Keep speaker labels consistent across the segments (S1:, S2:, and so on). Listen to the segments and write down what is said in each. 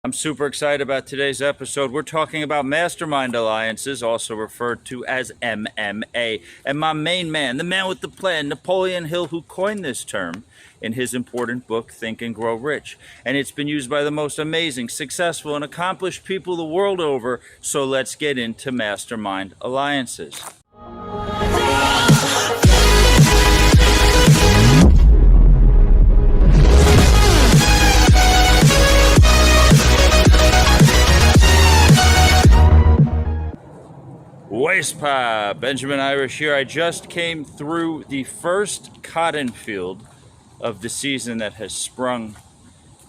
S1: I'm super excited about today's episode. We're talking about mastermind alliances, also referred to as MMA. And my main man, the man with the plan, Napoleon Hill, who coined this term in his important book, Think and Grow Rich. And it's been used by the most amazing, successful, and accomplished people the world over. So let's get into mastermind alliances. Wastepa, Benjamin Irish here. I just came through the first cotton field of the season that has sprung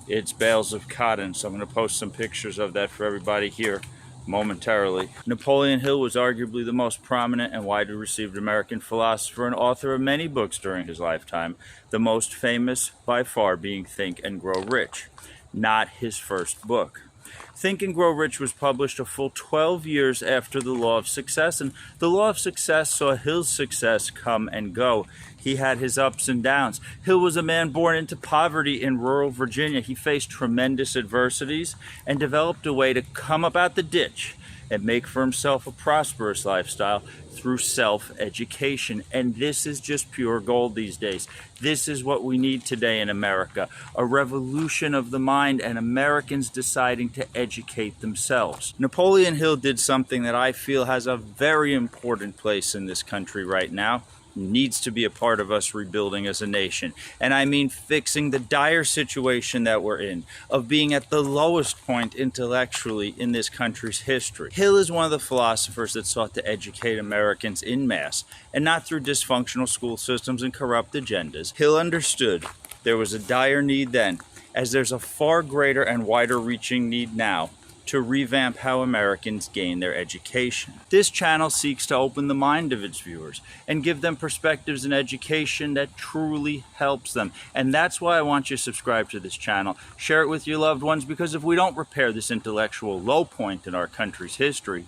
S1: its bales of cotton. So I'm going to post some pictures of that for everybody here momentarily. Napoleon Hill was arguably the most prominent and widely received American philosopher and author of many books during his lifetime, the most famous by far being Think and Grow Rich, not his first book. Think and Grow Rich was published a full 12 years after The Law of Success, and The Law of Success saw Hill's success come and go. He had his ups and downs. Hill was a man born into poverty in rural Virginia. He faced tremendous adversities and developed a way to come up out the ditch and make for himself a prosperous lifestyle through self-education. And this is just pure gold these days. This is what we need today in America, a revolution of the mind and Americans deciding to educate themselves. Napoleon Hill did something that I feel has a very important place in this country right now, needs to be a part of us rebuilding as a nation. And I mean fixing the dire situation that we're in, of being at the lowest point intellectually in this country's history. Hill is one of the philosophers that sought to educate Americans en masse, and not through dysfunctional school systems and corrupt agendas. Hill understood there was a dire need then, as there's a far greater and wider reaching need now, to revamp how Americans gain their education. This channel seeks to open the mind of its viewers and give them perspectives in education that truly helps them. And that's why I want you to subscribe to this channel. Share it with your loved ones, because if we don't repair this intellectual low point in our country's history,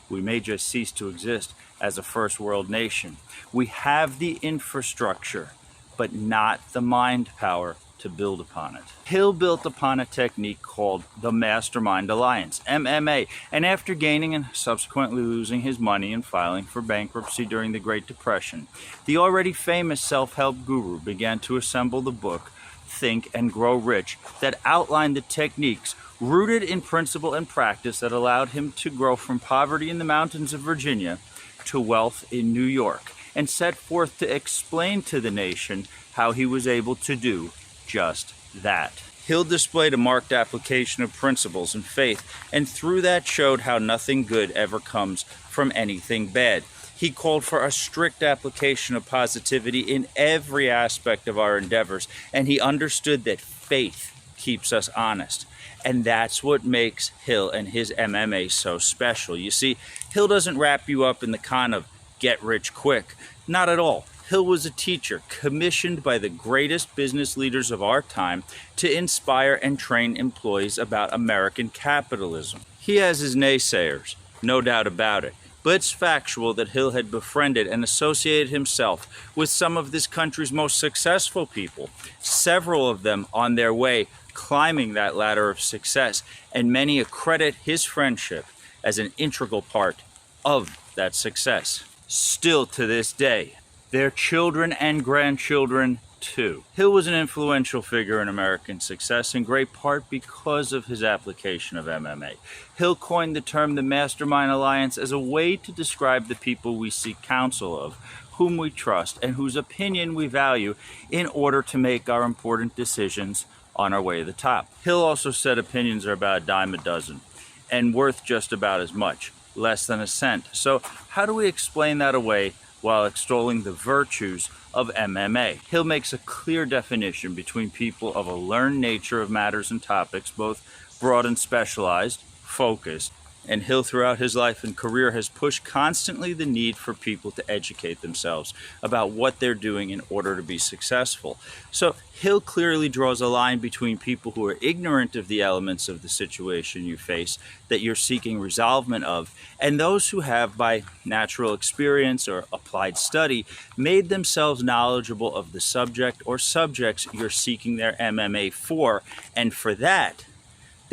S1: we may just cease to exist as a first world nation. We have the infrastructure, but not the mind power to build upon it. Hill built upon a technique called the Mastermind Alliance, MMA, and after gaining and subsequently losing his money and filing for bankruptcy during the Great Depression, the already famous self-help guru began to assemble the book Think and Grow Rich that outlined the techniques rooted in principle and practice that allowed him to grow from poverty in the mountains of Virginia to wealth in New York, and set forth to explain to the nation how he was able to do just that. Hill displayed a marked application of principles and faith, and through that showed how nothing good ever comes from anything bad. He called for a strict application of positivity in every aspect of our endeavors, and he understood that faith keeps us honest. And that's what makes Hill and his MMA so special. You see, Hill doesn't wrap you up in the con of get rich quick. Not at all. Hill was a teacher commissioned by the greatest business leaders of our time to inspire and train employees about American capitalism. He has his naysayers, no doubt about it, but it's factual that Hill had befriended and associated himself with some of this country's most successful people, several of them on their way climbing that ladder of success, and many accredit his friendship as an integral part of that success. Still to this day, their children and grandchildren too. Hill was an influential figure in American success, in great part because of his application of MMA. Hill coined the term the Mastermind Alliance as a way to describe the people we seek counsel of, whom we trust, and whose opinion we value in order to make our important decisions on our way to the top. Hill also said opinions are about a dime a dozen and worth just about as much, less than a cent. So how do we explain that away while extolling the virtues of MMA? Hill makes a clear definition between people of a learned nature of matters and topics, both broad and specialized, focused, and Hill throughout his life and career has pushed constantly the need for people to educate themselves about what they're doing in order to be successful. So Hill clearly draws a line between people who are ignorant of the elements of the situation you face that you're seeking resolvement of, and those who have, by natural experience or applied study, made themselves knowledgeable of the subject or subjects you're seeking their MMA for, and for that,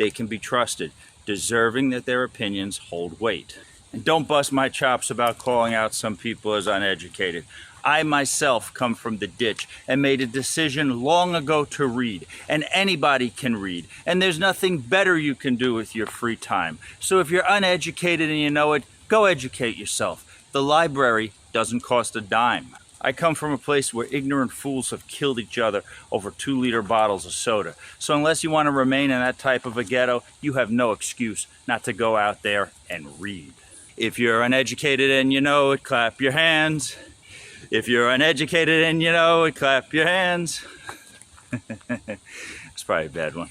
S1: they can be trusted, deserving that their opinions hold weight. And don't bust my chops about calling out some people as uneducated. I myself come from the ditch and made a decision long ago to read, and anybody can read, and there's nothing better you can do with your free time. So if you're uneducated and you know it, go educate yourself. The library doesn't cost a dime. I come from a place where ignorant fools have killed each other over 2-liter bottles of soda. So unless you want to remain in that type of a ghetto, you have no excuse not to go out there and read. If you're uneducated and you know it, clap your hands. If you're uneducated and you know it, clap your hands. It's probably a bad one.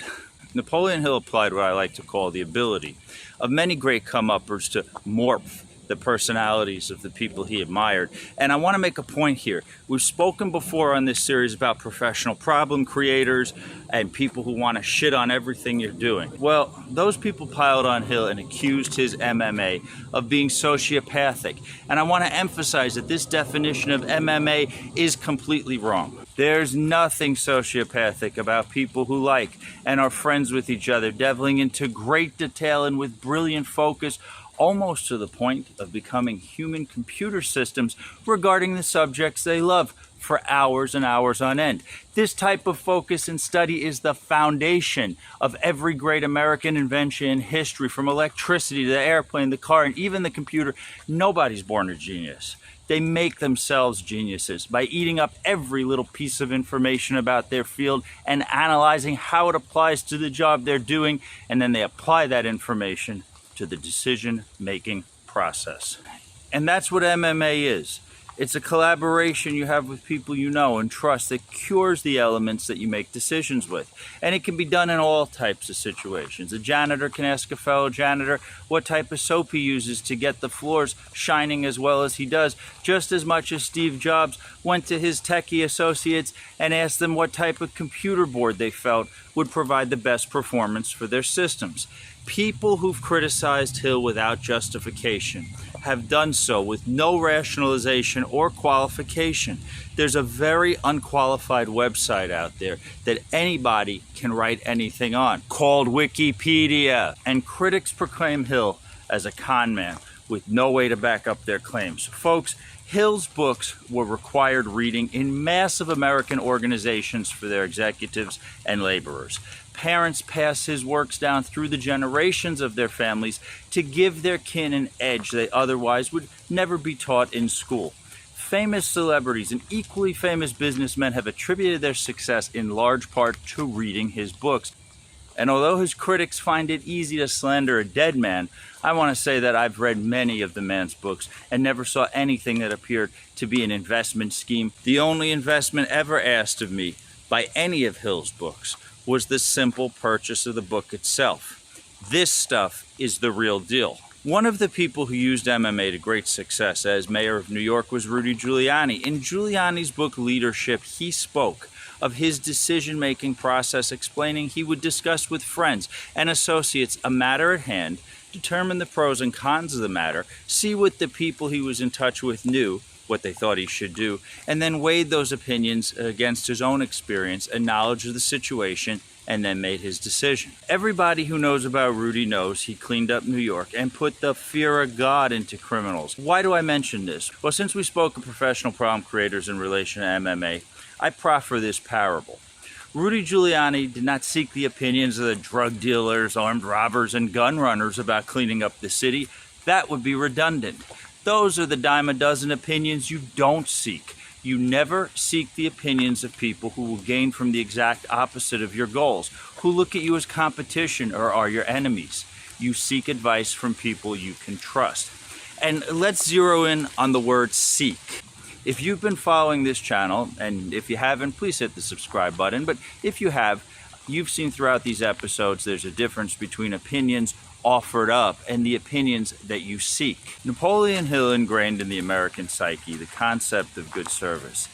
S1: Napoleon Hill applied what I like to call the ability of many great come-uppers to morph the personalities of the people he admired. And I want to make a point here. We've spoken before on this series about professional problem creators and people who want to shit on everything you're doing. Well, those people piled on Hill and accused his MMA of being sociopathic. And I want to emphasize that this definition of MMA is completely wrong. There's nothing sociopathic about people who like and are friends with each other, delving into great detail and with brilliant focus, almost to the point of becoming human computer systems regarding the subjects they love for hours and hours on end. This type of focus and study is the foundation of every great American invention in history, from electricity to the airplane, the car, and even the computer. Nobody's born a genius. They make themselves geniuses by eating up every little piece of information about their field and analyzing how it applies to the job they're doing, and then they apply that information to the decision-making process. And that's what MMA is. It's a collaboration you have with people you know and trust that cures the elements that you make decisions with. And it can be done in all types of situations. A janitor can ask a fellow janitor what type of soap he uses to get the floors shining as well as he does, just as much as Steve Jobs went to his techie associates and asked them what type of computer board they felt would provide the best performance for their systems. People who've criticized Hill without justification have done so with no rationalization or qualification. There's a very unqualified website out there that anybody can write anything on, called Wikipedia. And critics proclaim Hill as a con man with no way to back up their claims. Folks, Hill's books were required reading in massive American organizations for their executives and laborers. Parents pass his works down through the generations of their families to give their kin an edge they otherwise would never be taught in school. Famous celebrities and equally famous businessmen have attributed their success in large part to reading his books. And although his critics find it easy to slander a dead man, I want to say that I've read many of the man's books and never saw anything that appeared to be an investment scheme. The only investment ever asked of me by any of Hill's books was the simple purchase of the book itself. This stuff is the real deal. One of the people who used MMA to great success as mayor of New York was Rudy Giuliani. In Giuliani's book, Leadership, he spoke of his decision-making process, explaining he would discuss with friends and associates a matter at hand, determine the pros and cons of the matter, see what the people he was in touch with knew, what they thought he should do, and then weighed those opinions against his own experience and knowledge of the situation, and then made his decision. Everybody who knows about Rudy knows he cleaned up New York and put the fear of God into criminals. Why do I mention this? Well, since we spoke of professional problem creators in relation to MMA, I proffer this parable. Rudy Giuliani did not seek the opinions of the drug dealers, armed robbers, and gun runners about cleaning up the city. That would be redundant. Those are the dime a dozen opinions you don't seek. You never seek the opinions of people who will gain from the exact opposite of your goals, who look at you as competition or are your enemies. You seek advice from people you can trust. And let's zero in on the word seek. If you've been following this channel, and if you haven't, please hit the subscribe button. But if you have, you've seen throughout these episodes there's a difference between opinions offered up and the opinions that you seek. Napoleon Hill ingrained in the American psyche the concept of good service.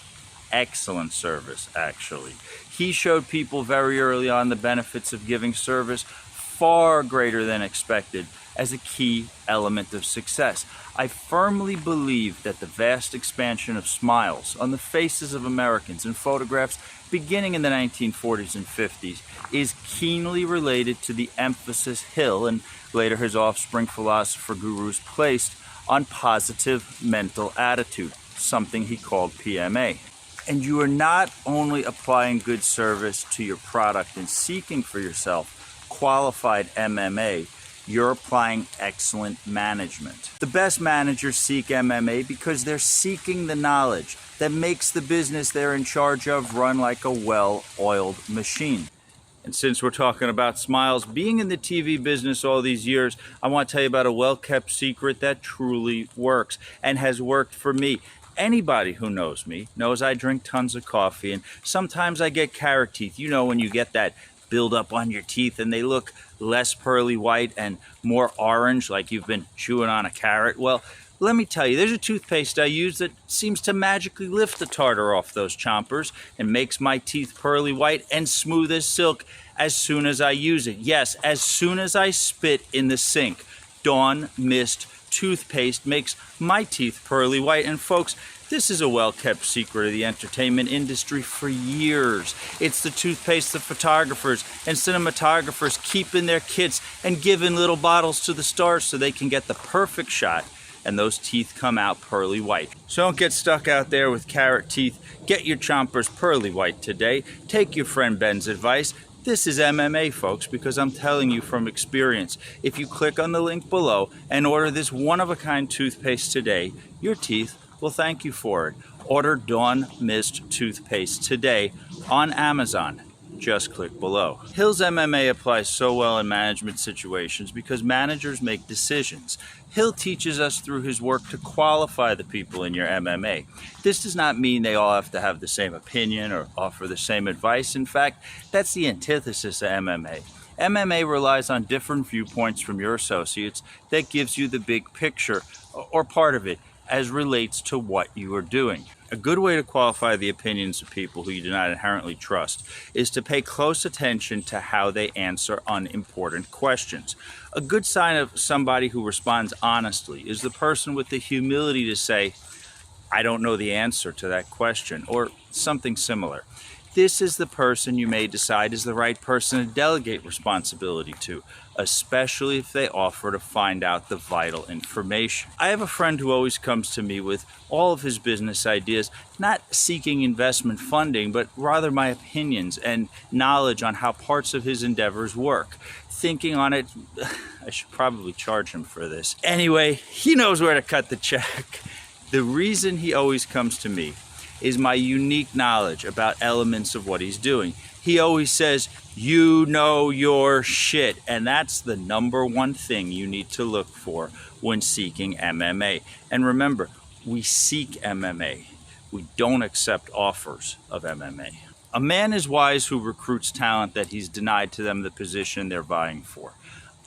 S1: Excellent service, actually. He showed people very early on the benefits of giving service far greater than expected as a key element of success. I firmly believe that the vast expansion of smiles on the faces of Americans in photographs beginning in the 1940s and 50s is keenly related to the emphasis Hill and later his offspring philosopher gurus placed on positive mental attitude, something he called PMA. And you are not only applying good service to your product and seeking for yourself qualified MMA, you're applying excellent management. The best managers seek MMA because they're seeking the knowledge that makes the business they're in charge of run like a well-oiled machine. And since we're talking about smiles, being in the TV business all these years, I want to tell you about a well-kept secret that truly works and has worked for me. Anybody who knows me knows I drink tons of coffee, and sometimes I get carrot teeth. You know, when you get that build up on your teeth and they look less pearly white and more orange, like you've been chewing on a carrot. Well, let me tell you, there's a toothpaste I use that seems to magically lift the tartar off those chompers and makes my teeth pearly white and smooth as silk as soon as I use it. Yes, as soon as I spit in the sink. Dawn Mist toothpaste makes my teeth pearly white. And folks, this is a well-kept secret of the entertainment industry for years. It's the toothpaste the photographers and cinematographers keep in their kits and give in little bottles to the stars so they can get the perfect shot and those teeth come out pearly white. So don't get stuck out there with carrot teeth. Get your chompers pearly white today. Take your friend Ben's advice. This is MMA, folks, because I'm telling you from experience. If you click on the link below and order this one-of-a-kind toothpaste today, your teeth will thank you for it. Order Dawn Mist toothpaste today on Amazon. Just click below. Hill's MMA applies so well in management situations because managers make decisions. Hill teaches us through his work to qualify the people in your MMA. This does not mean they all have to have the same opinion or offer the same advice. In fact, that's the antithesis of MMA. MMA relies on different viewpoints from your associates that gives you the big picture, or part of it, as relates to what you are doing. A good way to qualify the opinions of people who you do not inherently trust is to pay close attention to how they answer unimportant questions. A good sign of somebody who responds honestly is the person with the humility to say, "I don't know the answer to that question," or something similar. This is the person you may decide is the right person to delegate responsibility to, especially if they offer to find out the vital information. I have a friend who always comes to me with all of his business ideas, not seeking investment funding, but rather my opinions and knowledge on how parts of his endeavors work. Thinking on it, I should probably charge him for this. Anyway, he knows where to cut the check. The reason he always comes to me is my unique knowledge about elements of what he's doing. He always says, "You know your shit," and that's the number one thing you need to look for when seeking MMA. And remember, we seek MMA. We don't accept offers of MMA. A man is wise who recruits talent that he's denied to them the position they're vying for.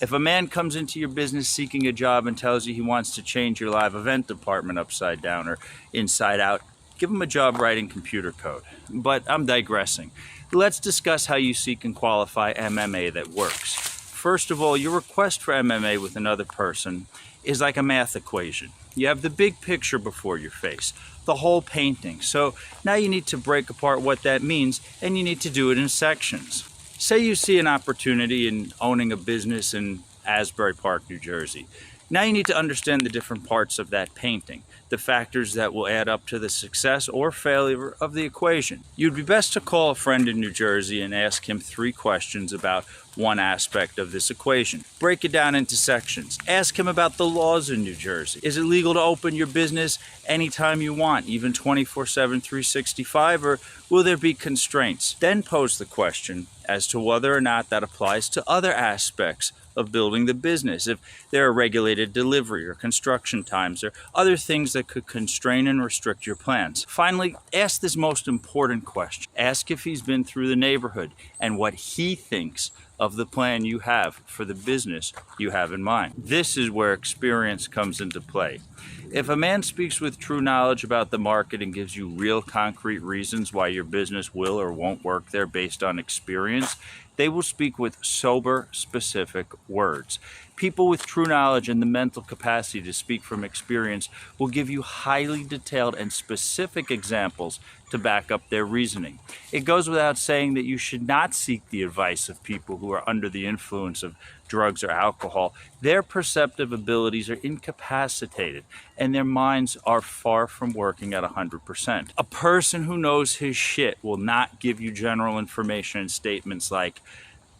S1: If a man comes into your business seeking a job and tells you he wants to change your live event department upside down or inside out, give him a job writing computer code. But I'm digressing. Let's discuss how you seek and qualify MMA that works. First of all, your request for MMA with another person is like a math equation. You have the big picture before your face, the whole painting. So now you need to break apart what that means, and you need to do it in sections. Say you see an opportunity in owning a business in Asbury Park, New Jersey. Now you need to understand the different parts of that painting, the factors that will add up to the success or failure of the equation. You'd be best to call a friend in New Jersey and ask him 3 questions about one aspect of this equation. Break it down into sections. Ask him about the laws in New Jersey. Is it legal to open your business anytime you want, even 24/7, 365, or will there be constraints? Then pose the question as to whether or not that applies to other aspects of building the business, if there are regulated delivery or construction times or other things that could constrain and restrict your plans. Finally, ask this most important question. Ask if he's been through the neighborhood and what he thinks of the plan you have for the business you have in mind. This is where experience comes into play. If a man speaks with true knowledge about the market and gives you real concrete reasons why your business will or won't work there based on experience, They will speak with sober, specific words. People with true knowledge and the mental capacity to speak from experience will give you highly detailed and specific examples to back up their reasoning. It goes without saying that you should not seek the advice of people who are under the influence of drugs or alcohol. Their perceptive abilities are incapacitated and their minds are far from working at 100%. A person who knows his shit will not give you general information and statements like,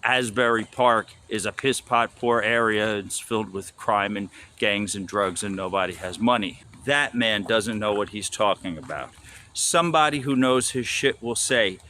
S1: Asbury Park is a piss pot poor area. It's filled with crime and gangs and drugs and nobody has money. That man doesn't know what he's talking about. Somebody who knows his shit will say,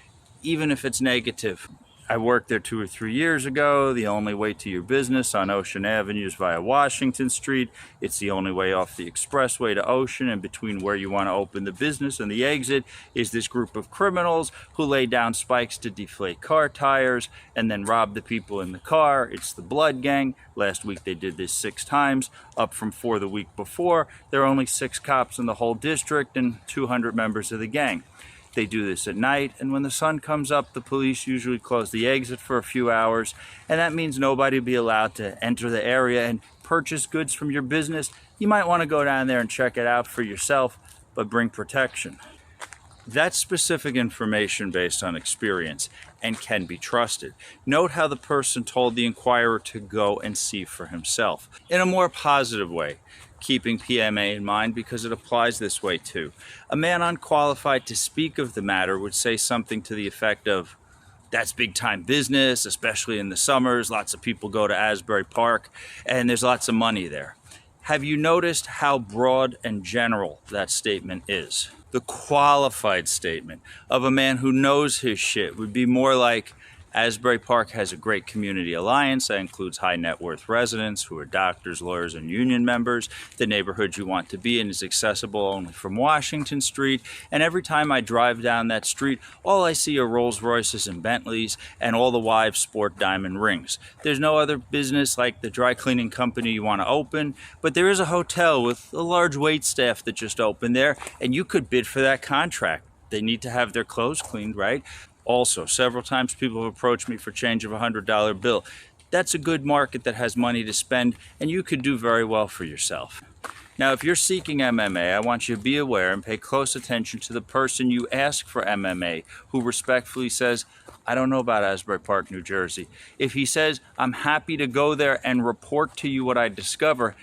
S1: even if it's negative, I worked there 2 or 3 years ago. The only way to your business on Ocean Avenue is via Washington Street. It's the only way off the expressway to Ocean, and between where you want to open the business and the exit is this group of criminals who lay down spikes to deflate car tires and then rob the people in the car. It's the Blood Gang. Last week they did this 6 times, up from 4 the week before. There are only 6 cops in the whole district and 200 members of the gang. They do this at night, and when the sun comes up, the police usually close the exit for a few hours, and that means nobody will be allowed to enter the area and purchase goods from your business. You might want to go down there and check it out for yourself, but bring protection. That's specific information based on experience and can be trusted. Note how the person told the inquirer to go and see for himself in a more positive way, keeping PMA in mind because it applies this way too. A man unqualified to speak of the matter would say something to the effect of, that's big time business, especially in the summers. Lots of people go to Asbury Park and there's lots of money there. Have you noticed how broad and general that statement is? The qualified statement of a man who knows his shit would be more like, Asbury Park has a great community alliance that includes high net worth residents who are doctors, lawyers, and union members. The neighborhood you want to be in is accessible only from Washington Street. And every time I drive down that street, all I see are Rolls Royces and Bentleys, and all the wives sport diamond rings. There's no other business like the dry cleaning company you want to open, but there is a hotel with a large wait staff that just opened there, and you could bid for that contract. They need to have their clothes cleaned, right? Also, several times people have approached me for change of a $100 bill. That's a good market that has money to spend, and you could do very well for yourself. Now, if you're seeking MMA, I want you to be aware and pay close attention to the person you ask for MMA, who respectfully says, I don't know about Asbury Park, New Jersey. If he says, I'm happy to go there and report to you what I discover,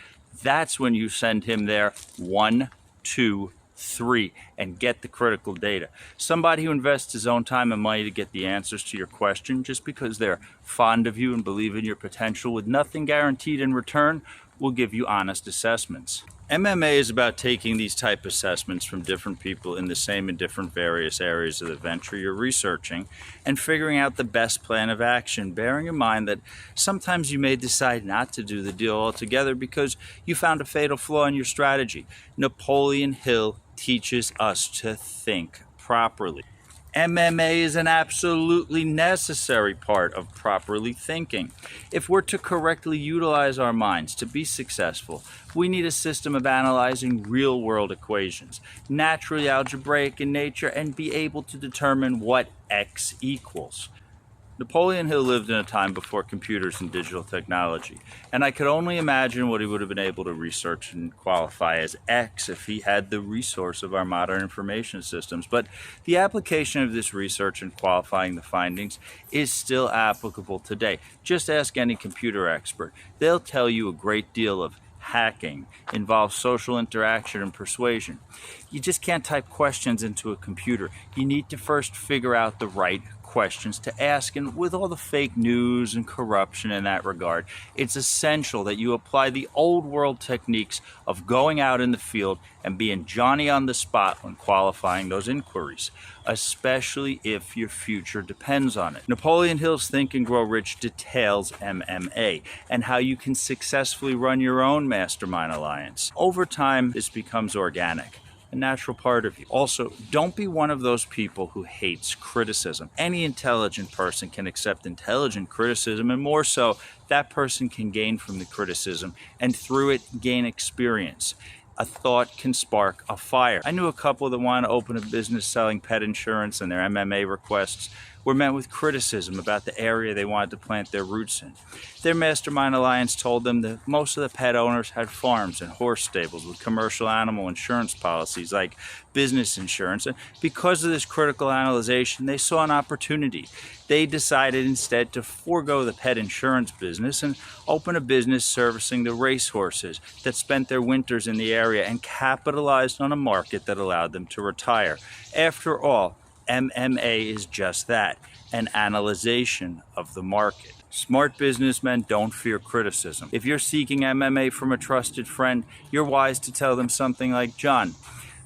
S1: that's when you send him there 1, 2, 3 and get the critical data. Somebody who invests his own time and money to get the answers to your question just because they're fond of you and believe in your potential with nothing guaranteed in return will give you honest assessments. MMA is about taking these type assessments from different people in the same and different various areas of the venture you're researching and figuring out the best plan of action, bearing in mind that sometimes you may decide not to do the deal altogether because you found a fatal flaw in your strategy. Napoleon Hill teaches us to think properly. MMA is an absolutely necessary part of properly thinking. If we're to correctly utilize our minds to be successful, we need a system of analyzing real-world equations, naturally algebraic in nature, and be able to determine what X equals. Napoleon Hill lived in a time before computers and digital technology, and I could only imagine what he would have been able to research and qualify as X if he had the resource of our modern information systems. But the application of this research and qualifying the findings is still applicable today. Just ask any computer expert. They'll tell you a great deal of hacking involves social interaction and persuasion. You just can't type questions into a computer. You need to first figure out the right questions to ask, and with all the fake news and corruption in that regard, it's essential that you apply the old world techniques of going out in the field and being Johnny on the spot when qualifying those inquiries, especially if your future depends on it. Napoleon Hill's Think and Grow Rich details MMA and how you can successfully run your own mastermind alliance. Over time, this becomes organic, a natural part of you. Also, don't be one of those people who hates criticism. Any intelligent person can accept intelligent criticism, and more so, that person can gain from the criticism and through it gain experience. A thought can spark a fire. I knew a couple that wanted to open a business selling pet insurance, and their MMA requests were met with criticism about the area they wanted to plant their roots in. Their mastermind alliance told them that most of the pet owners had farms and horse stables with commercial animal insurance policies like business insurance, and because of this critical analyzation, they saw an opportunity. They decided instead to forego the pet insurance business and open a business servicing the racehorses that spent their winters in the area and capitalized on a market that allowed them to retire. After all, MMA is just that, an analyzation of the market. Smart businessmen don't fear criticism. If you're seeking MMA from a trusted friend, you're wise to tell them something like, "John,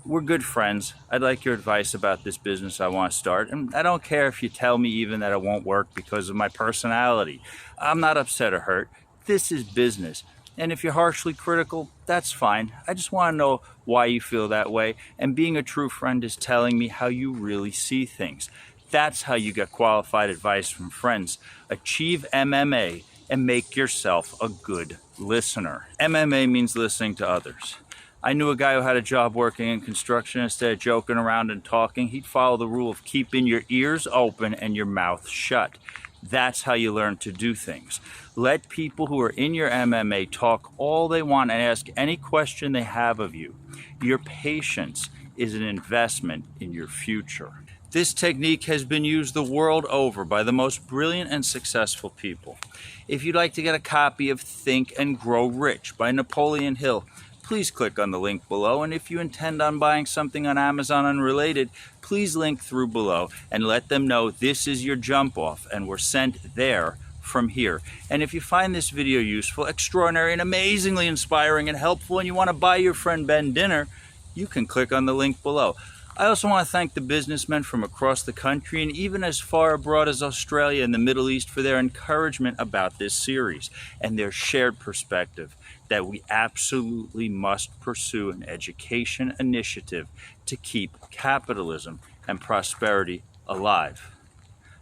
S1: we're good friends. I'd like your advice about this business I want to start. And I don't care if you tell me even that it won't work because of my personality. I'm not upset or hurt. This is business. And if you're harshly critical, that's fine. I just want to know why you feel that way. And being a true friend is telling me how you really see things." That's how you get qualified advice from friends. Achieve MMA and make yourself a good listener. MMA means listening to others. I knew a guy who had a job working in construction. Instead of joking around and talking, he'd follow the rule of keeping your ears open and your mouth shut. That's how you learn to do things. Let people who are in your MMA talk all they want and ask any question they have of you. Your patience is an investment in your future. This technique has been used the world over by the most brilliant and successful people. If you'd like to get a copy of Think and Grow Rich by Napoleon Hill, please click on the link below. And if you intend on buying something on Amazon unrelated, please link through below and let them know this is your jump off and we're sent there from here. And if you find this video useful, extraordinary, and amazingly inspiring and helpful, and you want to buy your friend Ben dinner, you can click on the link below. I also want to thank the businessmen from across the country and even as far abroad as Australia and the Middle East for their encouragement about this series and their shared perspective that we absolutely must pursue an education initiative to keep capitalism and prosperity alive.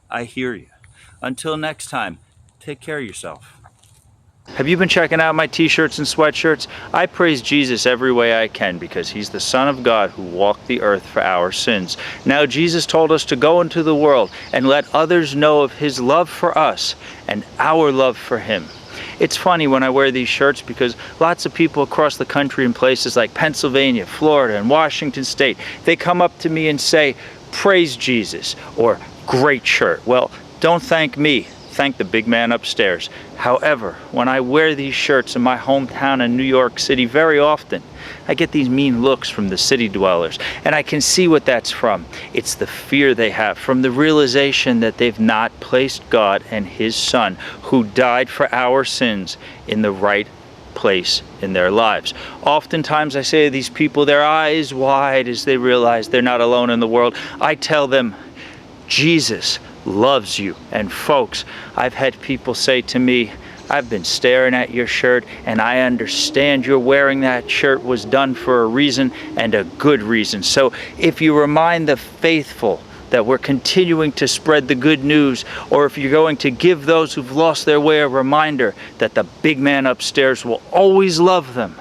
S1: I hear you. Until next time, take care of yourself. Have you been checking out my t-shirts and sweatshirts? I praise Jesus every way I can because he's the Son of God who walked the earth for our sins. Now Jesus told us to go into the world and let others know of his love for us and our love for him. It's funny when I wear these shirts because lots of people across the country in places like Pennsylvania, Florida, and Washington State, they come up to me and say, "Praise Jesus," or "Great shirt." Well, don't thank me. Thank the big man upstairs. However, when I wear these shirts in my hometown in New York City very often, I get these mean looks from the city dwellers, and I can see what that's from. It's the fear they have from the realization that they've not placed God and his Son, who died for our sins, in the right place in their lives. Oftentimes I say to these people, their eyes wide as they realize they're not alone in the world, I tell them, Jesus loves you. And folks, I've had people say to me, "I've been staring at your shirt and I understand you're wearing that shirt was done for a reason and a good reason." So if you remind the faithful that we're continuing to spread the good news, or if you're going to give those who've lost their way a reminder that the big man upstairs will always love them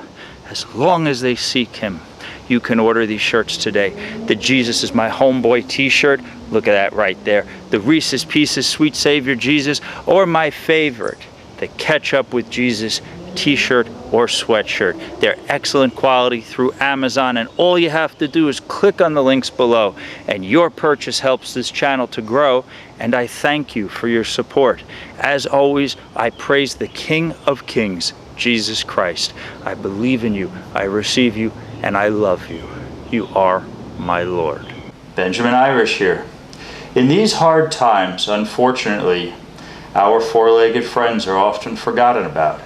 S1: as long as they seek him, you can order these shirts today. The Jesus Is My Homeboy t-shirt, look at that right there. The Reese's Pieces Sweet Savior Jesus, or my favorite, the Ketchup with Jesus t-shirt or sweatshirt. They're excellent quality through Amazon, and all you have to do is click on the links below, and your purchase helps this channel to grow, and I thank you for your support. As always, I praise the King of Kings, Jesus Christ. I believe in you, I receive you, and I love you. You are my Lord. Benjamin Irish here. In these hard times, unfortunately, our four-legged friends are often forgotten about.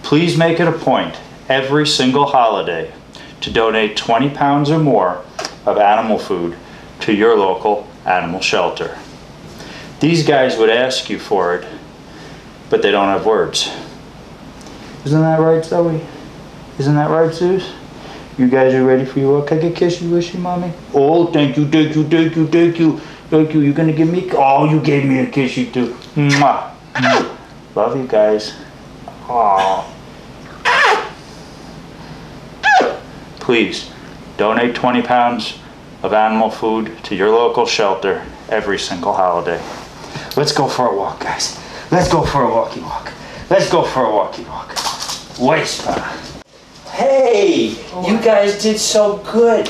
S1: Please make it a point every single holiday to donate 20 pounds or more of animal food to your local animal shelter. These guys would ask you for it, but they don't have words. Isn't that right, Zoe? Isn't that right, Zeus? You guys are ready for your, can I get kissy wishy, mommy? Oh, thank you, thank you, thank you, thank you. Thank you. You gonna give me, oh, you gave me a kissy too. Mwah. Love you guys. Aww. Please, donate 20 pounds of animal food to your local shelter every single holiday. Let's go for a walk, guys. Let's go for a walkie walk. Let's go for a walkie walk. Waste. Hey, you guys did so good.